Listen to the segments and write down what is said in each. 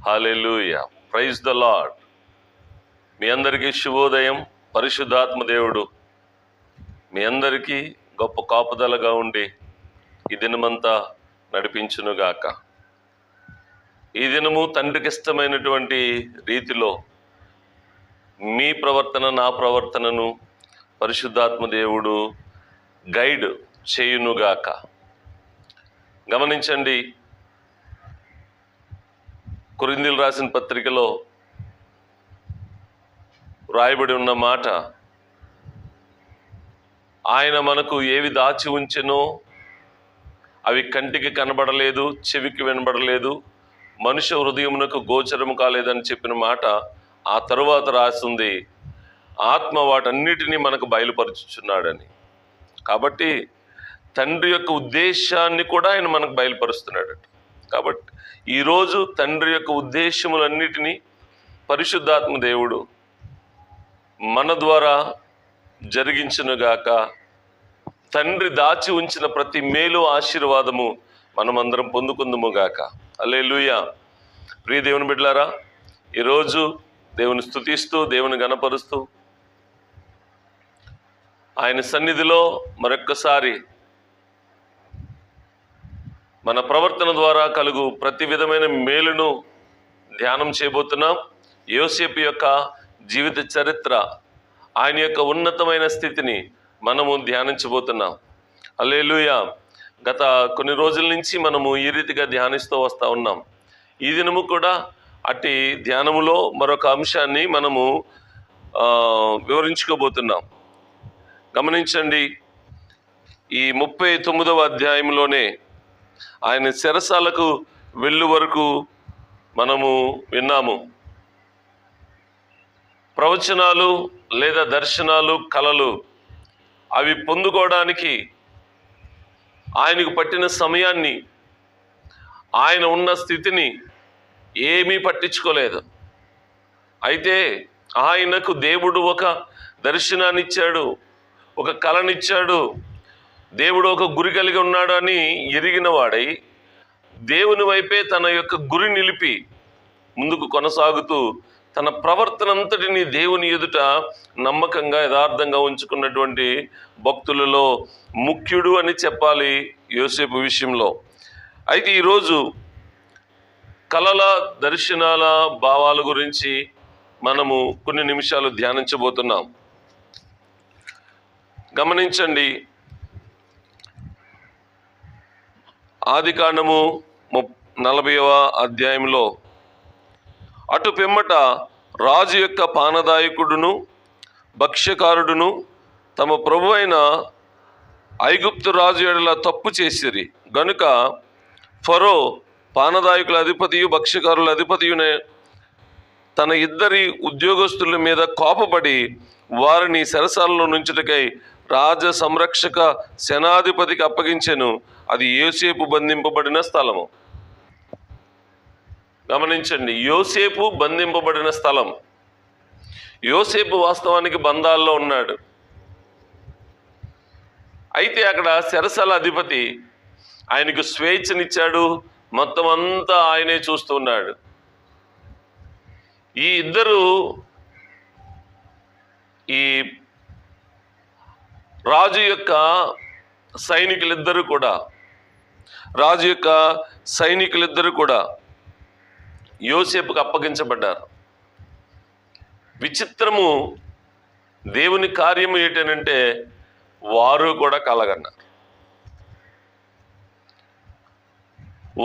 Hallelujah, praise the Lord. మీ అందరికీ శుభోదయం. పరిశుద్ధాత్మ దేవుడు మీ అందరికీ గొప్ప కాపుదలగా ఉండి ఈ దినమంతా నడిపించునుగాక. ఈ దినము తండ్రికి ఇష్టమైనటువంటి రీతిలో మీ ప్రవర్తన, నా ప్రవర్తనను పరిశుద్ధాత్మ దేవుడు గైడ్ చేయునుగాక. గమనించండి, కొరింథీయులకు రాసిన పత్రికలో రాయబడి ఉన్న మాట, ఆయన మనకు ఏవి దాచి ఉంచెనో అవి కంటికి కనబడలేదు, చెవికి వినబడలేదు, మనుష్య హృదయమునకు గోచరం కాలేదని చెప్పిన మాట ఆ తరువాత రాసింది, ఆత్మ వాటన్నిటినీ మనకు బయలుపరుచుచున్నాడని. కాబట్టి తండ్రి యొక్క ఉద్దేశాన్ని కూడా ఆయన మనకు బయలుపరుస్తున్నాడు. కాబట్టి ఈరోజు తండ్రి యొక్క ఉద్దేశములన్నిటినీ పరిశుద్ధాత్మ దేవుడు మన ద్వారా జరిగించునుగాక. తండ్రి దాచి ఉంచిన ప్రతి మేలు, ఆశీర్వాదము మనమందరం పొందుకుందుముగాక. హల్లెలూయా. ప్రియ దేవుని బిడ్డలారా, ఈరోజు దేవుని స్తుతిస్తూ, దేవుని గణపరుస్తూ, ఆయన సన్నిధిలో మరొక్కసారి మన ప్రవర్తన ద్వారా కలుగు ప్రతి విధమైన మేలును ధ్యానం చేయబోతున్నాం. యోసేపు యొక్క జీవిత చరిత్ర, ఆయన యొక్క ఉన్నతమైన స్థితిని మనము ధ్యానించబోతున్నాం. హల్లెలూయా. గత కొన్ని రోజుల నుంచి మనము ఈ రీతిగా ధ్యానిస్తూ వస్తూ ఉన్నాం. ఈ దినము కూడా అట్టి ధ్యానములో మరొక అంశాన్ని మనము వివరించుకోబోతున్నాం. గమనించండి, ఈ 39వ అధ్యాయంలోనే ఆయన చెరసాలకు వెళ్ళు వరకు మనము విన్నాము. ప్రవచనాలు లేదా దర్శనాలు, కలలు అవి పొందుకోవడానికి ఆయనకు పట్టిన సమయాన్ని, ఆయన ఉన్న స్థితిని ఏమీ పట్టించుకోలేదు. అయితే ఆయనకు దేవుడు ఒక దర్శనాన్ని ఇచ్చాడు, ఒక కళనిచ్చాడు. దేవుడు ఒక గురి కలిగి ఉన్నాడు అని ఎరిగిన వాడై దేవుని వైపే తన యొక్క గురి నిలిపి ముందుకు కొనసాగుతూ తన ప్రవర్తన అంతటిని దేవుని ఎదుట నమ్మకంగా, యథార్థంగా ఉంచుకున్నటువంటి భక్తులలో ముఖ్యుడు అని చెప్పాలి యోసేపు విషయంలో. అయితే ఈరోజు కలల, దర్శనాల, భావాల గురించి మనము కొన్ని నిమిషాలు ధ్యానించబోతున్నాం. గమనించండి, ఆదికాండము 40వ అధ్యాయంలో, అటు పిమ్మట రాజు యొక్క పానదాయకుడును భక్ష్యకారుడును తమ ప్రభు అయిన ఐగుప్తు రాజు ఎడల తప్పు చేసిరి గనుక ఫరో పానదాయకుల అధిపతియు భక్ష్యకారుల అధిపతియునే తన ఇద్దరి ఉద్యోగస్తుల మీద కోపపడి వారిని చెరసాలలో నుంచుటకై రాజ సంరక్షక సేనాధిపతికి అప్పగించెను. అది యోసేపు బంధింపబడిన స్థలము. గమనించండి, యోసేపు బంధింపబడిన స్థలం. యోసేపు వాస్తవానికి బంధాల్లో ఉన్నాడు. అయితే అక్కడ చెరసాల అధిపతి ఆయనకు స్వేచ్ఛనిచ్చాడు, మొత్తం అంతా ఆయనే చూస్తున్నాడు. ఈ ఇద్దరు, ఈ రాజు యొక్క సైనికులిద్దరూ కూడా యోసేపుకు అప్పగించబడ్డారు. విచిత్రము, దేవుని కార్యము ఏంటనంటే వారు కూడా కలగన్నారు.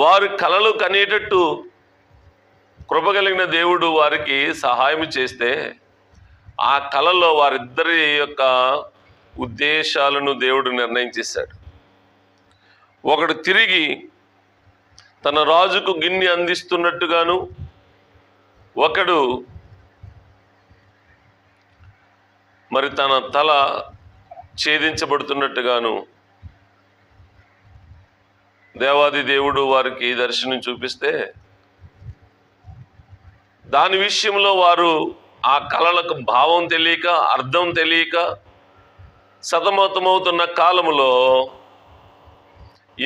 వారు కలలు కనేటట్టు కృపగలిగిన దేవుడు వారికి సహాయం చేస్తే ఆ కలలో వారిద్దరి యొక్క ఉద్దేశాలను దేవుడు నిర్ణయం చేశాడు. ఒకడు తిరిగి తన రాజుకు గిన్నె అందిస్తున్నట్టుగాను, ఒకడు మరి తన తల ఛేదించబడుతున్నట్టుగాను దేవాది దేవుడు వారికి దర్శనం చూపిస్తే, దాని విషయంలో వారు ఆ కళలకు భావం తెలియక, అర్థం తెలియక సతమతమవుతున్న కాలములో,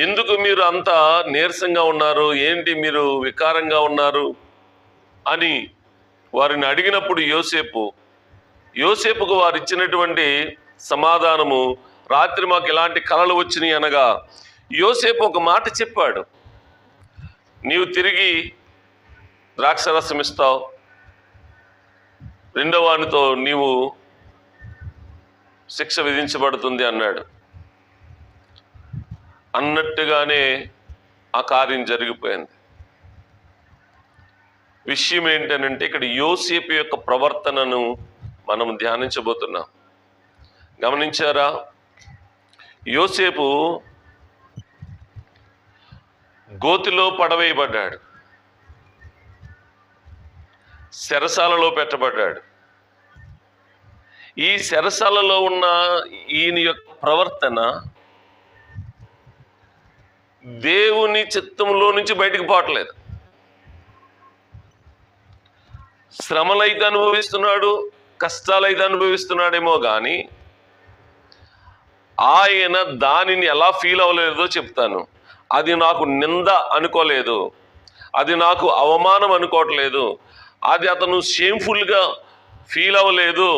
ఎందుకు మీరు అంత నీరసంగా ఉన్నారు, ఏంటి మీరు వికారంగా ఉన్నారు, అని వారిని అడిగినప్పుడు యోసేపుకు వారు ఇచ్చినటువంటి సమాధానము, రాత్రి మాకు ఇలాంటి కలలు వచ్చినాయి అనగా, యోసేపు ఒక మాట చెప్పాడు, నీవు తిరిగి ద్రాక్షరసం ఇస్తావు, రెండో వానితో నీవు శిక్ష విధించబడుతుంది అన్నాడు. అన్నట్టుగానే ఆ కార్యం జరిగిపోయింది. విషయం ఏంటనంటే, ఇక్కడ యోసేపు యొక్క ప్రవర్తనను మనం ధ్యానించబోతున్నాం. గమనించారా? యోసేపు గోతిలో పడవేయబడ్డాడు, చెరసాలలో పెట్టబడ్డాడు. ఈ చెరసాలలో ఉన్న ఈయన యొక్క ప్రవర్తన దేవుని చిత్తంలో నుంచి బయటకు పోవట్లేదు. శ్రమలైతే అనుభవిస్తున్నాడు, కష్టాలైతే అనుభవిస్తున్నాడేమో కానీ ఆయన దానిని ఎలా ఫీల్ అవ్వలేదో చెప్తాను. అది నాకు నింద అనుకోలేదు, అది నాకు అవమానం అనుకోవట్లేదు, అది అతను షేమ్ఫుల్గా ఫీల్ అవ్వలేదు,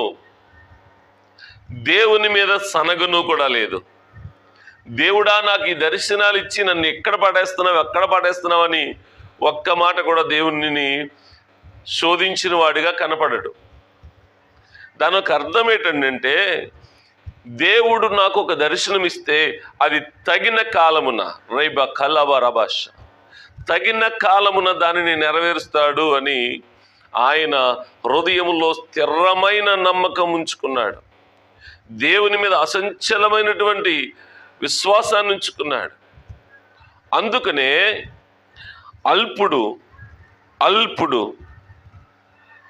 దేవుని మీద సనగను కూడా లేదు. దేవుడా, నాకు ఈ దర్శనాలు ఇచ్చి నన్ను ఎక్కడ పడేస్తున్నావు అని ఒక్క మాట కూడా దేవుని శోధించిన వాడిగా కనపడడు. దాని ఒక అర్థం ఏంటంటే, దేవుడు నాకు ఒక దర్శనం ఇస్తే అది తగిన కాలమున తగిన కాలమున దానిని నెరవేరుస్తాడు అని ఆయన హృదయంలో స్థిరమైన నమ్మకం ఉంచుకున్నాడు. దేవుని మీద అసంచలమైనటువంటి విశ్వాసాన్ని ఉంచుకున్నాడు. అందుకనే అల్పుడు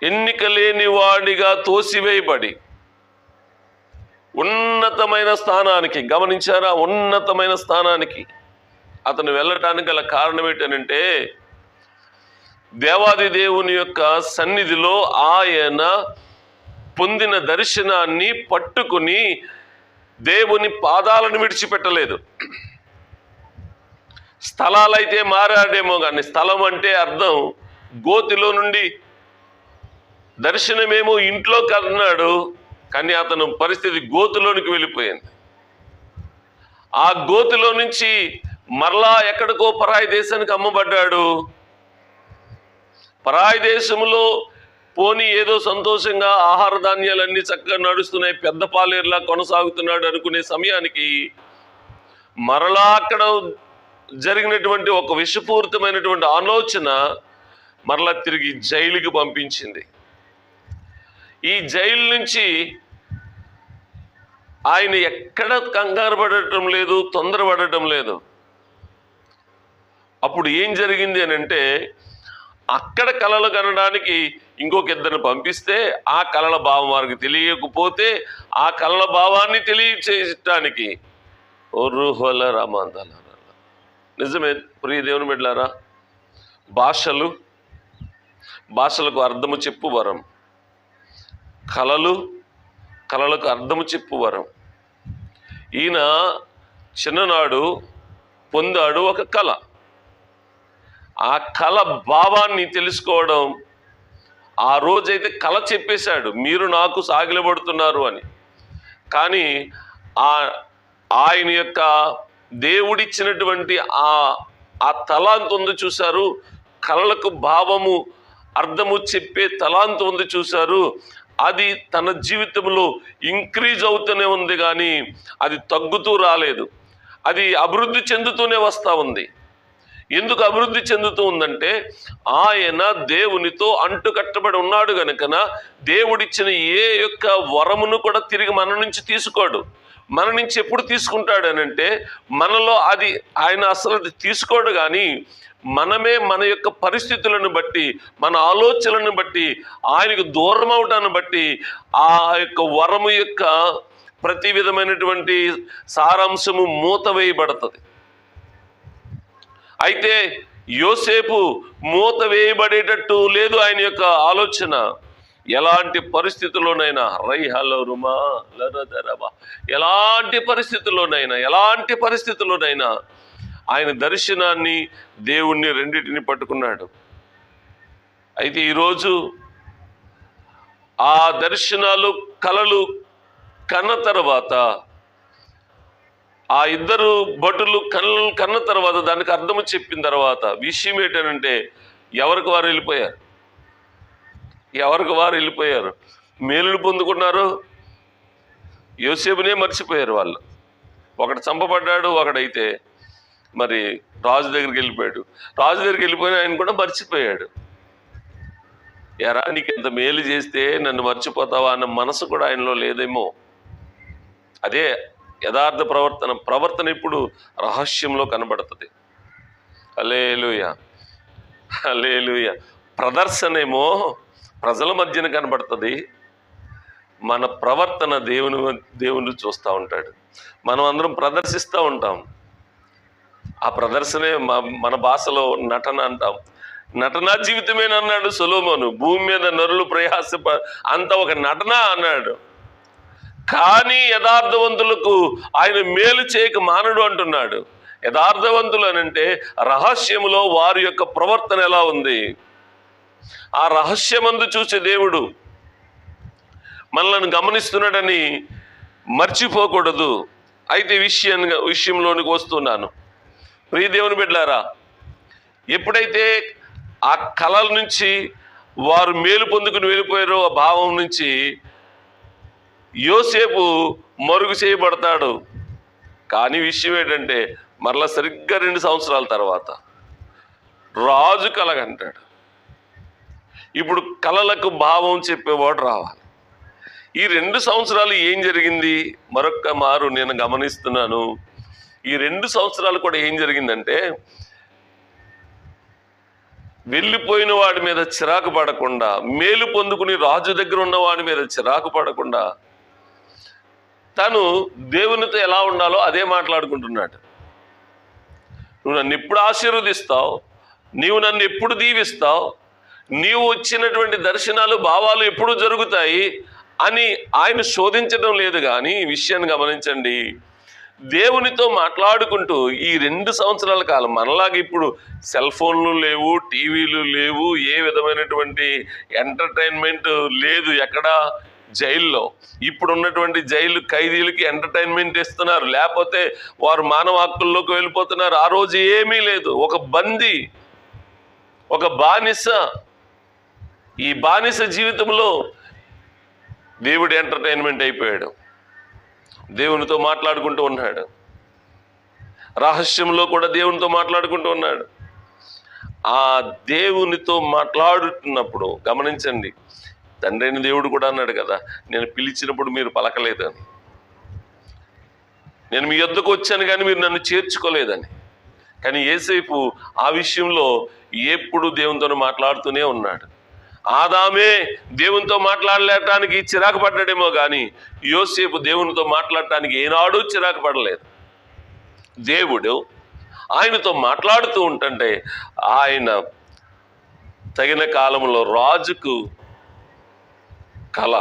ఎన్నిక లేని వాడిగా తోసివేయబడి ఉన్నతమైన స్థానానికి, గమనించారా, ఉన్నతమైన స్థానానికి అతను వెళ్ళటానికి గల కారణం ఏంటంటే, దేవాది దేవుని యొక్క సన్నిధిలో ఆయన పొందిన దర్శనాన్ని పట్టుకుని దేవుని పాదాలను విడిచిపెట్టలేదు. స్థలాలైతే మారాడేమో కానీ, స్థలం అంటే అర్థం గోతిలో నుండి దర్శనమేమో ఇంట్లో కన్నాడు, కానీ అతను పరిస్థితి గోతిలోనికి వెళ్ళిపోయింది. ఆ గోతిలో నుంచి మరలా ఎక్కడికో పరాయి దేశానికి అమ్మబడ్డాడు. పరాయి దేశంలో పోనీ ఏదో సంతోషంగా ఆహార ధాన్యాలన్నీ చక్కగా నడుస్తున్నాయి, పెద్ద పాలేరులా కొనసాగుతున్నాడు అనుకునే సమయానికి మరలా అక్కడ జరిగినటువంటి ఒక విషపూరితమైనటువంటి ఆలోచన మరలా తిరిగి జైలుకి పంపించింది. ఈ జైలు నుంచి ఆయన ఎక్కడ కంగారు పడటం లేదు, తొందరపడటం లేదు. అప్పుడు ఏం జరిగింది అని అంటే, అక్కడ కలలు కనడానికి ఇంకొక ఇద్దరిని పంపిస్తే ఆ కలల భావం వారికి తెలియకపోతే ఆ కలల భావాన్ని తెలియచేయటానికి నిజమే ప్రియ దేవుని బిడ్డలారా, భాషలకు అర్థము చెప్పు వరం, కలలకు అర్థము చెప్పు వరం. ఈయన చిన్ననాడు పొందాడు ఒక కళ. ఆ కళ భావాన్ని తెలుసుకోవడం, ఆ రోజైతే కళ చెప్పేశాడు, మీరు నాకు సాగిలబడుతున్నారు అని. కానీ ఆయన యొక్క దేవుడిచ్చినటువంటి ఆ తలాంతు ఉంది చూశారు, కళలకు భావము అర్థము చెప్పే తలాంతు ఉంది చూశారు, అది తన జీవితంలో ఇంక్రీజ్ అవుతూనే ఉంది కానీ అది తగ్గుతూ రాలేదు. అది అభివృద్ధి చెందుతూనే వస్తూ ఉంది. ఎందుకు అభివృద్ధి చెందుతూ ఉందంటే, ఆయన దేవునితో అంటుకట్టబడి ఉన్నాడు గనుకన దేవుడిచ్చిన ఏ యొక్క వరమును కూడా తిరిగి మన నుంచి తీసుకోడు. మన నుంచి ఎప్పుడు తీసుకుంటాడు అని అంటే, మనలో అది ఆయన అసలు తీసుకోడు, కానీ మనమే మన యొక్క పరిస్థితులను బట్టి, మన ఆలోచనలను బట్టి, ఆయనకు దూరం అవటాన్ని బట్టి ఆ యొక్క వరము యొక్క ప్రతి విధమైనటువంటి సారాంశము మూత వేయబడుతుంది. అయితే యోసేపు మూత వేయబడేటట్టు లేదు ఆయన యొక్క ఆలోచన. ఎలాంటి పరిస్థితుల్లోనైనా ఎలాంటి పరిస్థితుల్లోనైనా ఆయన దర్శనాన్ని, దేవుణ్ణి రెండింటిని పట్టుకున్నాడు. అయితే ఈరోజు ఆ దర్శనాలు కలలు కన్న తర్వాత ఆ ఇద్దరు భటులు కన్న తర్వాత దానికి అర్థము చెప్పిన తర్వాత విషయం ఏంటంటే ఎవరికి వారు వెళ్ళిపోయారు. మేలును పొందుకున్నారు. యోసేపునే మర్చిపోయారు వాళ్ళు. ఒకడు చంపబడ్డాడు, ఒకడైతే మరి రాజు దగ్గరికి వెళ్ళిపోయాడు. రాజు దగ్గరికి వెళ్ళిపోయిన ఆయన కూడా మర్చిపోయాడు. ఎరా నీకు ఎంత మేలు చేస్తే నన్ను మర్చిపోతావా అన్న మనసు కూడా ఆయనలో లేదేమో. అదే యథార్థ ప్రవర్తన ఇప్పుడు రహస్యంలో కనబడుతుంది. హల్లెలూయా, హల్లెలూయా. ప్రదర్శనేమో ప్రజల మధ్యన కనబడుతుంది. మన ప్రవర్తన దేవుని చూస్తూ ఉంటాడు. మనం అందరం ప్రదర్శిస్తూ ఉంటాం. ఆ ప్రదర్శనే మన భాషలో నటన అంటాం. నటనా జీవితమేనన్నాడు సొలొమోను. భూమి మీద నరులు అంత ఒక నటన అన్నాడు. కానీ యథార్థవంతులకు ఆయన మేలు చేయక మానడు అంటున్నాడు. యథార్థవంతులు అనంటే రహస్యములో వారి యొక్క ప్రవర్తన ఎలా ఉంది, ఆ రహస్యమందు చూసే దేవుడు మనల్ని గమనిస్తున్నాడని మర్చిపోకూడదు. అయితే విషయంలోనికి వస్తున్నాను. ప్రియ దేవుని బిడ్డలారా, ఎప్పుడైతే ఆ కళల నుంచి వారు మేలు పొందుకుని వెళ్ళిపోయారో ఆ భావం నుంచి యోసేపు మరుగు చేయబడతాడు. కానీ విషయం ఏంటంటే మరలా సరిగ్గా 2 సంవత్సరాల తర్వాత రాజు కలగంటాడు. ఇప్పుడు కళలకు భావం చెప్పేవాడు రావాలి. ఈ 2 సంవత్సరాలు ఏం జరిగింది మరొక్క మారు నేను గమనిస్తున్నాను. ఈ 2 సంవత్సరాలు కూడా ఏం జరిగిందంటే, వెళ్ళిపోయిన వాడి మీద చిరాకు పడకుండా, మేలు పొందుకుని రాజు దగ్గర ఉన్న వాడి మీద చిరాకు పడకుండా తను దేవునితో ఎలా ఉండాలో అదే మాట్లాడుకుంటున్నాడు. నువ్వు నన్ను ఎప్పుడు ఆశీర్వదిస్తావు, నీవు నన్ను ఎప్పుడు దీవిస్తావు, నీవు వచ్చినటువంటి దర్శనాలు భావాలు ఎప్పుడు జరుగుతాయి అని ఆయన శోధించడం లేదు. కానీ ఈ విషయాన్ని గమనించండి, దేవునితో మాట్లాడుకుంటూ ఈ 2 సంవత్సరాల కాలం మనలాగా ఇప్పుడు సెల్ ఫోన్లు లేవు, టీవీలు లేవు, ఏ విధమైనటువంటి ఎంటర్టైన్మెంట్ లేదు. ఎక్కడ జైల్లో ఇప్పుడు ఉన్నటువంటి జైలు ఖైదీలకి ఎంటర్టైన్మెంట్ ఇస్తున్నారు, లేకపోతే వారు మానవ హక్కుల్లోకి వెళ్ళిపోతున్నారు. ఆ రోజు ఏమీ లేదు. ఒక బందీ, ఒక బానిస, ఈ బానిస జీవితంలో దేవుడు ఎంటర్టైన్మెంట్ అయిపోయాడు. దేవునితో మాట్లాడుకుంటూ ఉన్నాడు. రహస్యంలో కూడా దేవునితో మాట్లాడుకుంటూ ఉన్నాడు. ఆ దేవునితో మాట్లాడుతున్నప్పుడు గమనించండి, తండ్రి అయిన దేవుడు కూడా అన్నాడు కదా, నేను పిలిచినప్పుడు మీరు పలకలేదని, నేను మీ యొద్దకు వచ్చాను కానీ మీరు నన్ను చేర్చుకోలేదని. కానీ యేసేపు ఆ విషయంలో ఎప్పుడు దేవునితో మాట్లాడుతూనే ఉన్నాడు. ఆదామే దేవునితో మాట్లాడలేటానికి చిరాకు పడ్డాడేమో కానీ యోసేపు దేవునితో మాట్లాడటానికి ఏనాడు చిరాకు పడలేదు. దేవుడు ఆయనతో మాట్లాడుతూ ఉంటుంటే ఆయన తగిన కాలంలో రాజుకు కళ,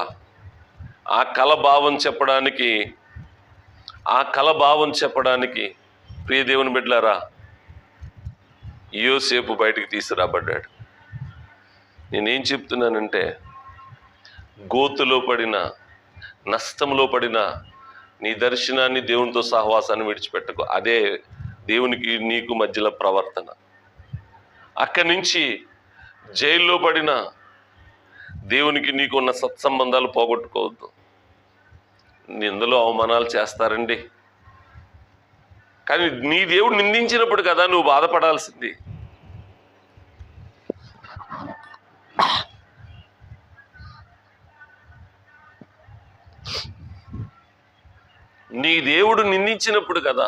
ఆ కళ భావం చెప్పడానికి ప్రియ దేవుని బిడ్డలారా యోసేపు బయటికి తీసుకురాబడ్డాడు. నేనేం చెప్తున్నానంటే, గోతులో పడిన, నష్టంలో పడిన నీ దర్శనాన్ని, దేవునితో సహవాసాన్ని విడిచిపెట్టకు. అదే దేవునికి నీకు మధ్యలో ప్రవర్తన. అక్కడి నుంచి జైల్లో పడిన దేవునికి నీకు ఉన్న సత్సంబంధాలు పోగొట్టుకోవద్దు. నిందలో అవమానాలు చేస్తారండి, కానీ నీ దేవుడు నిందించినప్పుడు కదా నువ్వు బాధపడాల్సింది. నీ దేవుడు నిందించినప్పుడు కదా.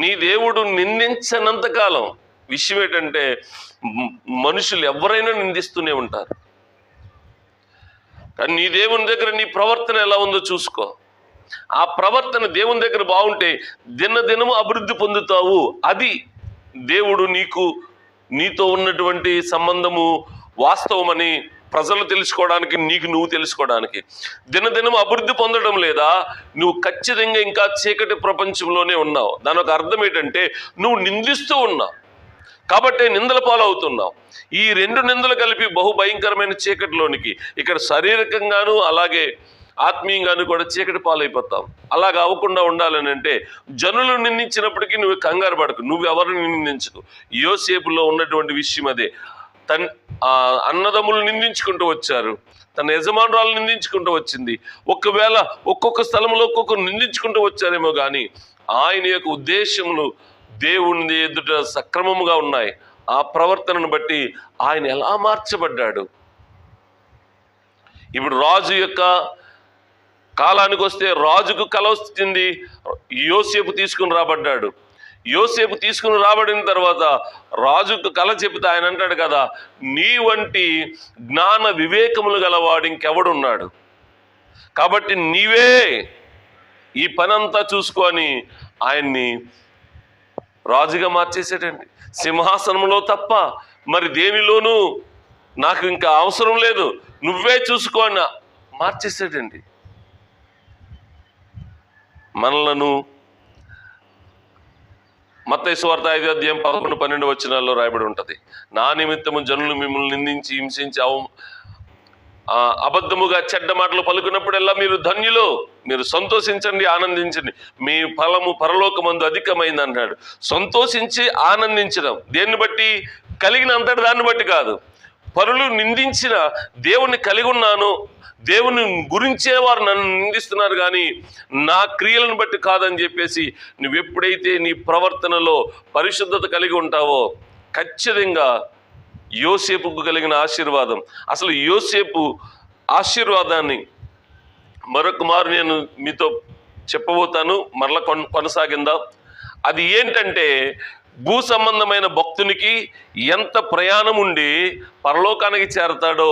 నీ దేవుడు నిందించనంతకాలం విషయం ఏంటంటే మనుషులు ఎవరైనా నిందిస్తూనే ఉంటారు. కానీ నీ దేవుని దగ్గర నీ ప్రవర్తన ఎలా ఉందో చూసుకో. ఆ ప్రవర్తన దేవుని దగ్గర బాగుంటే దినదినము అభివృద్ధి పొందుతావు. అది దేవుడు నీతో ఉన్నటువంటి సంబంధము వాస్తవమని ప్రజలు తెలుసుకోవడానికి, నువ్వు తెలుసుకోవడానికి. దినదినం అభివృద్ధి పొందడం లేదా, నువ్వు ఖచ్చితంగా ఇంకా చీకటి ప్రపంచంలోనే ఉన్నావు. దాని ఒక అర్థం ఏంటంటే నువ్వు నిందిస్తూ ఉన్నావు. కాబట్టి నిందల పాలవుతున్నాం. ఈ రెండు నిందలు కలిపి బహుభయంకరమైన చీకటిలోనికి, ఇక్కడ శారీరకంగాను అలాగే ఆత్మీయంగాను కూడా చీకటి పాలైపోతాం. అలాగ అవ్వకుండా ఉండాలని అంటే జనులు నిందించినప్పటికీ నువ్వు కంగారు పడకు, నువ్వు ఎవరిని నిందించకు. యోసేపులో ఉన్నటువంటి విషయం అదే. అన్నదమ్ములు నిందించుకుంటూ వచ్చారు, తన యజమానురాలు నిందించుకుంటూ వచ్చింది. ఒకవేళ ఒక్కొక్క స్థలంలో ఒక్కొక్కరు నిందించుకుంటూ వచ్చారేమో కానీ ఆయన యొక్క ఉద్దేశములు దేవుని ఎదుట సక్రమముగా ఉన్నాయి. ఆ ప్రవర్తనను బట్టి ఆయన ఎలా మార్చబడ్డాడు. ఇప్పుడు రాజు యొక్క కాలానికి వస్తే రాజుకు కల వచ్చింది, యోసేపు తీసుకుని రాబడ్డాడు. యోసేపు తీసుకుని రాబడిన తర్వాత రాజుకు కల చెబితే ఆయన అంటాడు కదా, నీ వంటి జ్ఞాన వివేకములు గలవాడు ఇంకెవడున్నాడు, కాబట్టి నీవే ఈ పనంతా చూసుకొని ఆయన్ని రాజుగా మార్చేసాడండి. సింహాసనంలో తప్ప మరి దేనిలోనూ నాకు ఇంకా అవసరం లేదు, నువ్వే చూసుకోని మార్చేసాడండి. మనలను మత్తయి సువార్త 5:11-12 వచనాల్లో రాయబడి ఉంటుంది. నా నిమిత్తము జనులు మిమ్మల్ని నిందించి హింసించి అబద్ధముగా చెడ్డ మాటలు పలుకున్నప్పుడల్లా మీరు ధన్యులు, మీరు సంతోషించండి, ఆనందించండి, మీ ఫలము పరలోకమందు అధికమైంది అన్నాడు. సంతోషించి ఆనందించడం దేన్ని బట్టి? కలిగిన అంతటి దాన్ని బట్టి కాదు. పరులు నిందించిన దేవుణ్ణి కలిగి ఉన్నాను, దేవుని గురించే వారు నన్ను నిందిస్తున్నారు కానీ నా క్రియలను బట్టి కాదని చెప్పేసి నువ్వు ఎప్పుడైతే నీ ప్రవర్తనలో పరిశుద్ధత కలిగి ఉంటావో ఖచ్చితంగా యోసేపుకు కలిగిన ఆశీర్వాదం, అసలు యోసేపు ఆశీర్వాదాన్ని మరొక మారు నేను మీతో చెప్పబోతాను, మరలా కొనసాగిందాం. అది ఏంటంటే భూ సంబంధమైన భక్తునికి ఎంత ప్రయాణం ఉండి పరలోకానికి చేరతాడో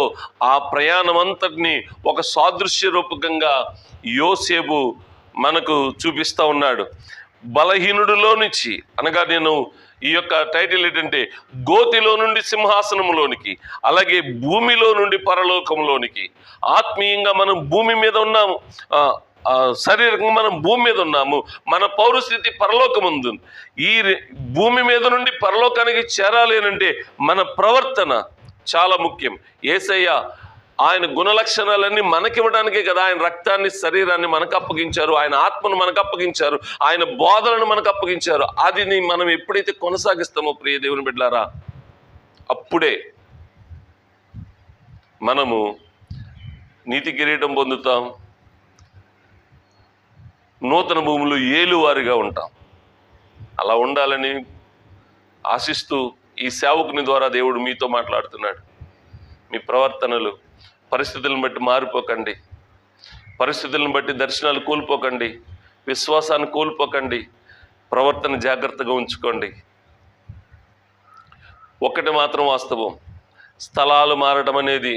ఆ ప్రయాణం అంతటిని ఒక సాదృశ్య రూపకంగా యోసేపు మనకు చూపిస్తూ ఉన్నాడు. బలహీనుడిలో నుంచి అనగా నేను ఈ యొక్క టైటిల్ ఏంటంటే గోతిలో నుండి సింహాసనంలోనికి, అలాగే భూమిలో నుండి పరలోకంలోనికి. ఆత్మీయంగా మనం భూమి మీద ఉన్నాము, శారీరకంగా మనం భూమి మీద ఉన్నాము, మన పౌరస్థితి పరలోకం ఉంది. ఈ భూమి మీద నుండి పరలోకానికి చేరాలి అంటే మన ప్రవర్తన చాలా ముఖ్యం. యేసయ్య ఆయన గుణలక్షణాలన్నీ మనకివ్వడానికే కదా ఆయన రక్తాన్ని, శరీరాన్ని మనకు అప్పగించారు, ఆయన ఆత్మను మనకు అప్పగించారు, ఆయన బోధనను మనకు అప్పగించారు. అది మనం ఎప్పుడైతే కొనసాగిస్తామో ప్రియ దేవుని బిడ్డలారా, అప్పుడే మనము నీతి కిరీటం పొందుతాం, నూతన భూములు ఏలువారిగా ఉంటాం. అలా ఉండాలని ఆశిస్తూ ఈ సేవకుని ద్వారా దేవుడు మీతో మాట్లాడుతున్నాడు. మీ ప్రవర్తనలు పరిస్థితులను బట్టి మారిపోకండి, పరిస్థితులను బట్టి దర్శనాలు కోల్పోకండి, విశ్వాసాన్ని కోల్పోకండి, ప్రవర్తన జాగ్రత్తగా ఉంచుకోండి. ఒకటి మాత్రం వాస్తవం, స్థలాలు మారడం అనేది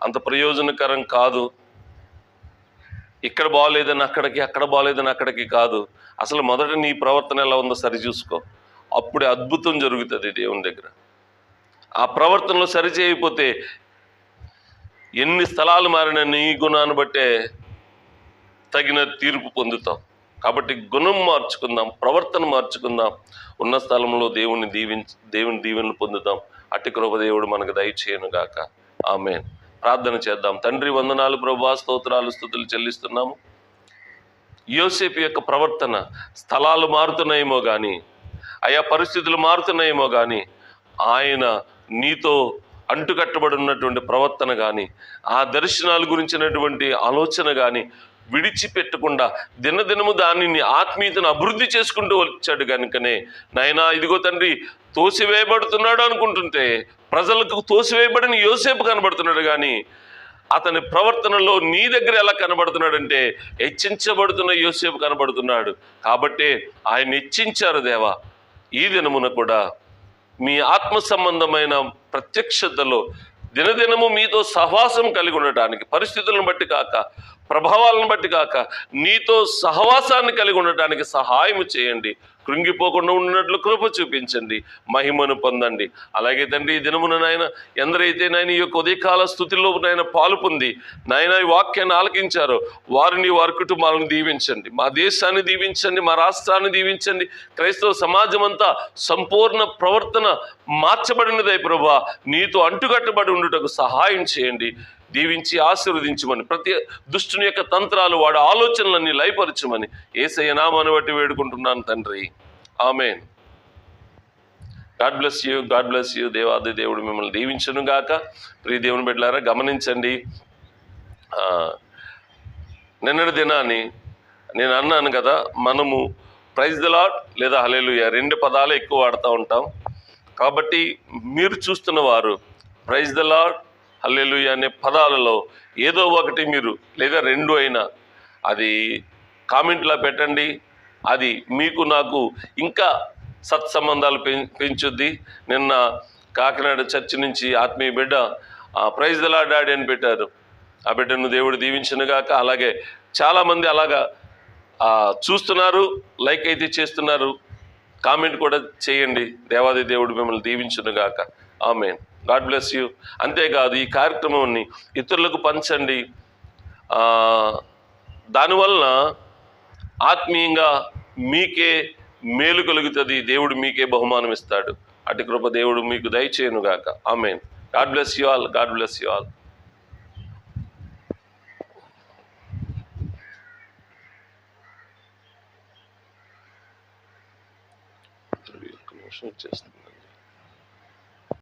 అంత ప్రయోజనకరం కాదు. ఇక్కడ బాగోలేదని అక్కడికి, అక్కడ బాగోలేదని అక్కడికి కాదు. అసలు మొదట నీ ప్రవర్తన ఎలా ఉందో సరిచూసుకో, అప్పుడే అద్భుతం జరుగుతుంది దేవుని దగ్గర. ఆ ప్రవర్తనలో సరిచేయకపోతే ఎన్ని స్థలాలు మారిన నీ గుణాన్ని బట్టే తగిన తీర్పు పొందుతాం. కాబట్టి గుణం మార్చుకుందాం, ప్రవర్తన మార్చుకుందాం, ఉన్న స్థలంలో దేవుని దీవెనలు పొందుదాం. అట్టి కృప దేవుడు మనకు దయచేయను గాక. ఆమేన్. ప్రార్థన చేద్దాం. తండ్రి వందనాలు ప్రభువా, స్తోత్రాలు స్తుతులు చెల్లిస్తున్నాము. యోసేపు యొక్క ప్రవర్తన, స్థలాలు మారుతున్నాయేమో కానీ, ఆయా పరిస్థితులు మారుతున్నాయేమో కానీ, ఆయన నీతో అంటుకట్టబడి ఉన్నటువంటి ప్రవర్తన కానీ, ఆ దర్శనాల గురించినటువంటి ఆలోచన కానీ విడిచిపెట్టకుండా దినదినము దానిని ఆత్మీయతను అభివృద్ధి చేసుకుంటూ వచ్చాడు కనుకనే నాయనా ఇదిగో తండ్రి, తోసివేయబడుతున్నాడు అనుకుంటుంటే ప్రజలకు తోసివేయబడిన యోసేపు కనబడుతున్నాడు కానీ అతని ప్రవర్తనలో నీ దగ్గర ఎలా కనబడుతున్నాడంటే హెచ్చించబడుతున్న యోసేపు కనబడుతున్నాడు. కాబట్టే ఆయన హెచ్చించారు దేవా. ఈ దినమున కూడా మీ ఆత్మ సంబంధమైన ప్రత్యక్షతలో దినదినము మీతో సహవాసం కలిగి ఉండటానికి, పరిస్థితులను బట్టి కాక, ప్రభావాలను బట్టి కాక, నీతో సహవాసాన్ని కలిగి ఉండటానికి సహాయం చేయండి. కృంగిపోకుండా ఉన్నట్లు కృప చూపించండి, మహిమను పొందండి. అలాగే తండ్రి ఈ దినమున నాయన ఎందరైతే నాయన ఈ యొక్క ఉదయకాల స్థుతిలో నాయన పాలు పొంది నాయన ఈ వాక్యాన్ని ఆలకించారో వారిని వారి కుటుంబాలను దీవించండి, మా దేశాన్ని దీవించండి, మా రాష్ట్రాన్ని దీవించండి. క్రైస్తవ సమాజం అంతా సంపూర్ణ ప్రవర్తన మార్చబడినదై ప్రభువా నీతో అంటుకట్టబడి ఉండుటకు సహాయం చేయండి. దీవించి ఆశీర్వదించమని, ప్రతి దుష్టుని యొక్క తంత్రాలు వాడి ఆలోచనలన్నీ లయపరచమని యేసయ్య నామమును బట్టి వేడుకుంటున్నాను తండ్రి. Amen. God bless you, God bless you. దేవాది దేవుడు మిమ్మల్ని దీవించును గాక. ప్రియ దేవుని బిడ్డలారా గమనించండి, నిన్నటి దినాన్ని నేను అన్నాను కదా, మనము ప్రైజ్ ది లార్డ్ లేదా హల్లెలూయా 2 పదాలే ఎక్కువ వాడుతూ ఉంటాం. కాబట్టి మీరు చూస్తున్న వారు ప్రైజ్ ది లార్డ్ హల్లెలూయా అనే పదాలలో ఏదో ఒకటి మీరు లేదా 2 అయినా అది కామెంట్లో పెట్టండి. అది మీకు నాకు ఇంకా సత్సంబంధాలు పెంచుద్ది. నిన్న కాకినాడ చర్చి నుంచి ఆత్మీయ బిడ్డ ప్రైజ్ ది లార్డ్ డాడీ అని పెట్టారు. ఆ బిడ్డను దేవుడు దీవించునుగాక. అలాగే చాలామంది అలాగా చూస్తున్నారు, లైక్ అయితే చేస్తున్నారు, కామెంట్ కూడా చేయండి. దేవాది దేవుడు మిమ్మల్ని దీవించునుగాక. ఆమేన్. God bless you. అంతేకాదు ఈ కార్యక్రమాన్ని ఇతరులకు పంచండి. దానివలన ఆత్మీయంగా మీకే మేలు కలుగుతుంది, దేవుడు మీకే బహుమానం ఇస్తాడు. అటు కృప దేవుడు మీకు దయచేయునుగాక. Amen. God bless you all. God bless you all. చేస్తున్నాను.